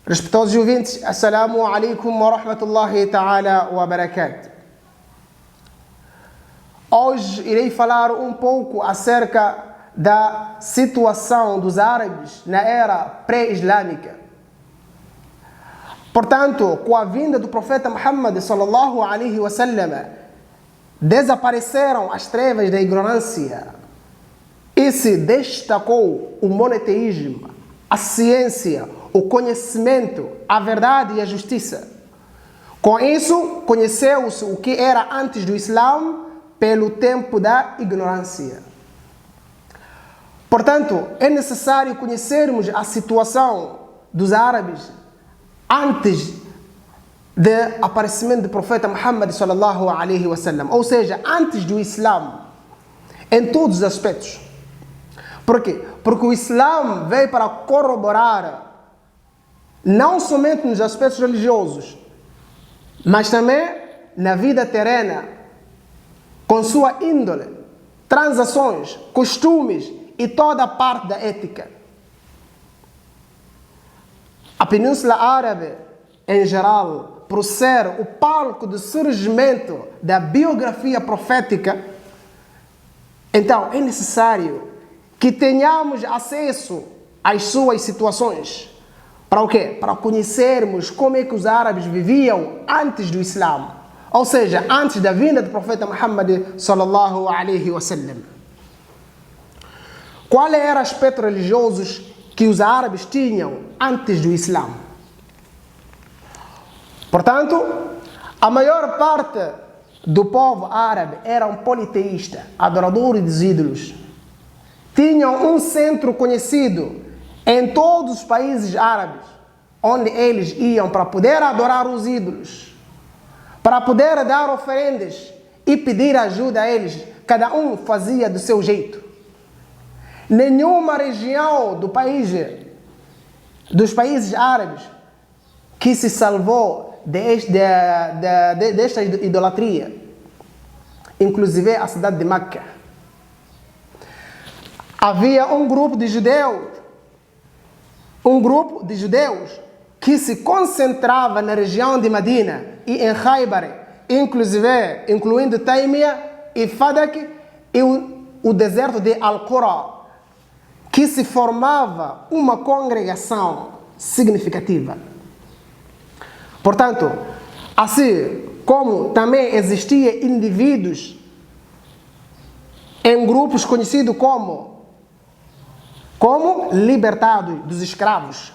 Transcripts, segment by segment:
Respeitosos ouvintes, assalamu alaikum wa rahmatullahi ta'ala wa barakatuh. Hoje irei falar um pouco acerca da situação dos árabes na era pré-islâmica. Portanto, com a vinda do profeta Muhammad sallallahu alaihi wasallam, desapareceram as trevas da ignorância e se destacou o monoteísmo, a ciência, o conhecimento, a verdade e a justiça. Com isso, conheceu-se o que era antes do Islã pelo tempo da ignorância. Portanto, é necessário conhecermos a situação dos árabes antes do aparecimento do profeta Muhammad sallallahu alaihi wasallam, ou seja, antes do Islã, em todos os aspectos. Por quê? Porque o Islã veio para corroborar não somente nos aspectos religiosos, mas também na vida terrena, com sua índole, transações, costumes e toda a parte da ética. A Península Árabe, em geral, por ser o palco do surgimento da biografia profética, então é necessário que tenhamos acesso às suas situações. Para o quê? Para conhecermos como é que os árabes viviam antes do Islã, ou seja, antes da vinda do profeta Muhammad sallallahu alaihi wasallam. Qual era o aspecto religioso que os árabes tinham antes do Islã? Portanto, a maior parte do povo árabe eram politeístas, adoradores dos ídolos. Tinham um centro conhecido em todos os países árabes, onde eles iam para poder adorar os ídolos, para poder dar oferendas e pedir ajuda a eles. Cada um fazia do seu jeito. Nenhuma região dos países árabes que se salvou desta idolatria, inclusive a cidade de Meca. Havia um grupo de judeus que se concentrava na região de Medina e em Khaybar, incluindo Taimia e Fadak e o deserto de Al-Qura, que se formava uma congregação significativa. Portanto, assim como também existiam indivíduos em grupos conhecidos como libertados dos escravos,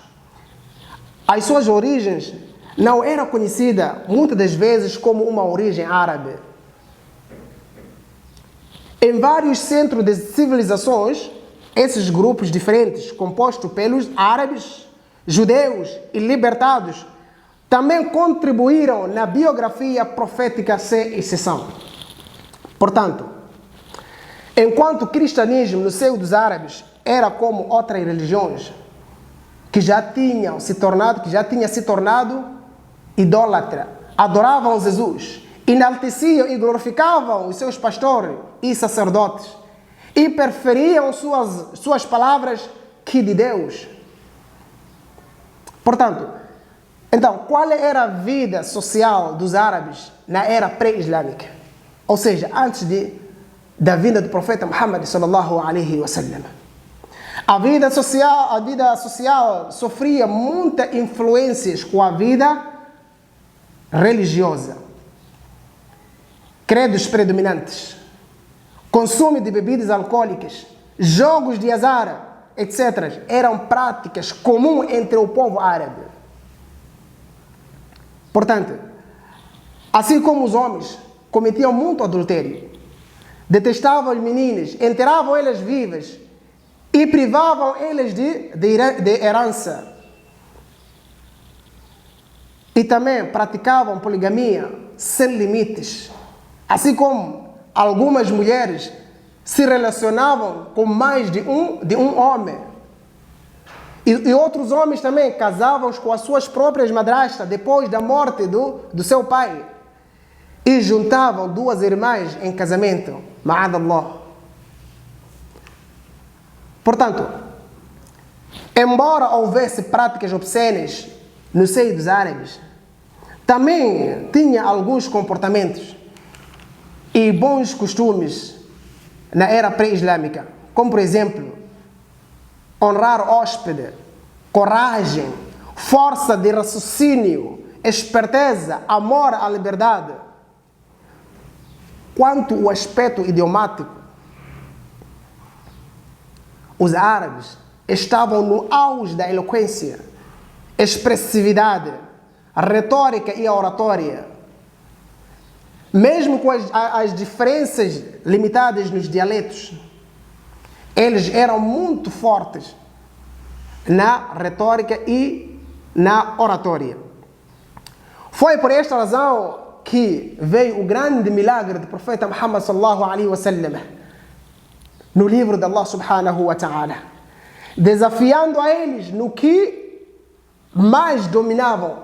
as suas origens não eram conhecidas muitas das vezes como uma origem árabe. Em vários centros de civilizações, esses grupos diferentes, compostos pelos árabes, judeus e libertados, também contribuíram na biografia profética sem exceção. Portanto, enquanto o cristianismo no seio dos árabes era como outras religiões que já tinha se tornado idólatra, adoravam Jesus, enalteciam e glorificavam os seus pastores e sacerdotes e preferiam suas palavras que de Deus. Portanto, então, qual era a vida social dos árabes na era pré-islâmica? Ou seja, antes da vinda do profeta Muhammad sallallahu alaihi wasallam. A vida social sofria muitas influências com a vida religiosa. Credos predominantes, consumo de bebidas alcoólicas, jogos de azar, etc. eram práticas comuns entre o povo árabe. Portanto, assim como os homens cometiam muito adultério, detestavam as meninas, enterravam elas vivas e privavam elas de herança. E também praticavam poligamia sem limites. Assim como algumas mulheres se relacionavam com mais de um homem. E outros homens também casavam com as suas próprias madrastas depois da morte do seu pai. E juntavam duas irmãs em casamento. Ma'adallah. Portanto, embora houvesse práticas obscenas no seio dos árabes, também tinha alguns comportamentos e bons costumes na era pré-islâmica, como por exemplo, honrar o hóspede, coragem, força de raciocínio, esperteza, amor à liberdade. Quanto ao aspecto idiomático, os árabes estavam no auge da eloquência, expressividade, a retórica e a oratória. Mesmo com as diferenças limitadas nos dialetos, eles eram muito fortes na retórica e na oratória. Foi por esta razão que veio o grande milagre do profeta Muhammad sallallahu alaihi wasallam no livro de Allah subhanahu wa ta'ala, desafiando a eles no que mais dominavam,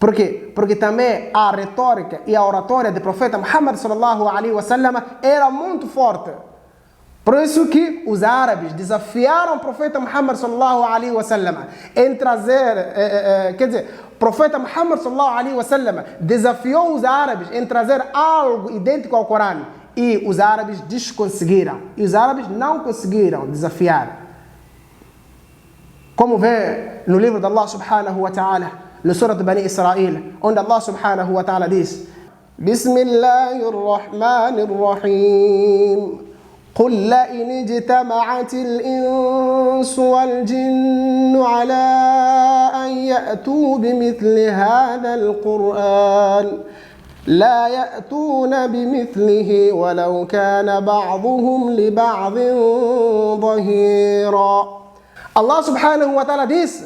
Por quê? Porque também a retórica e a oratória do profeta Muhammad sallallahu alaihi wasallam era muito forte. Por isso que os árabes desafiaram o profeta Muhammad sallallahu alaihi wasallam em trazer, o profeta Muhammad sallallahu alaihi wasallam desafiou os árabes em trazer algo idêntico ao Corão, e os árabes desconseguiram, e os árabes não conseguiram desafiar. Como vê no livro de Allah subhanahu wa ta'ala, no Surah de Bani Israel, onde Allah subhanahu wa ta'ala diz: Bismillahirrahmanirrahim. قل لئن اجتمعت الإنس والجن على أن يأتوا بمثل هذا القرآن لا يأتون بمثله ولو كان بعضهم لبعض ظهيرا. Allah subhanahu wa ta'ala diz,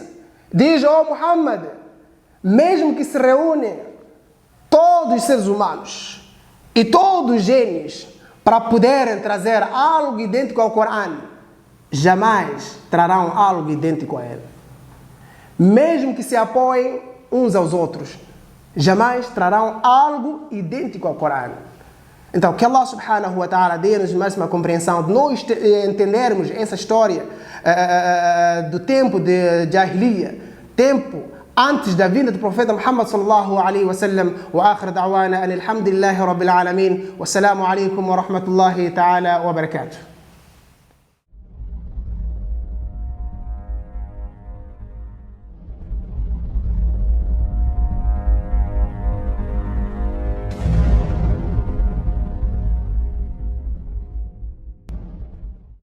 ó Muhammad, mesmo que se reúnem todos os seres humanos e todos os gênios para poderem trazer algo idêntico ao Corão, jamais trarão algo idêntico a ele. Mesmo que se apoiem uns aos outros, jamais trarão algo idêntico ao Corão. Então, que Allah subhanahu wa ta'ala dê-nos máxima compreensão de nós entendermos essa história do tempo de Jahiliya, tempo antes da vinda do profeta Muhammad sallallahu alaihi wasallam. Wa akhir da'wana alhamdulillahi rabbil alamin. Wassalamu alaikum wa rahmatullahi ta'ala wa barakatuh.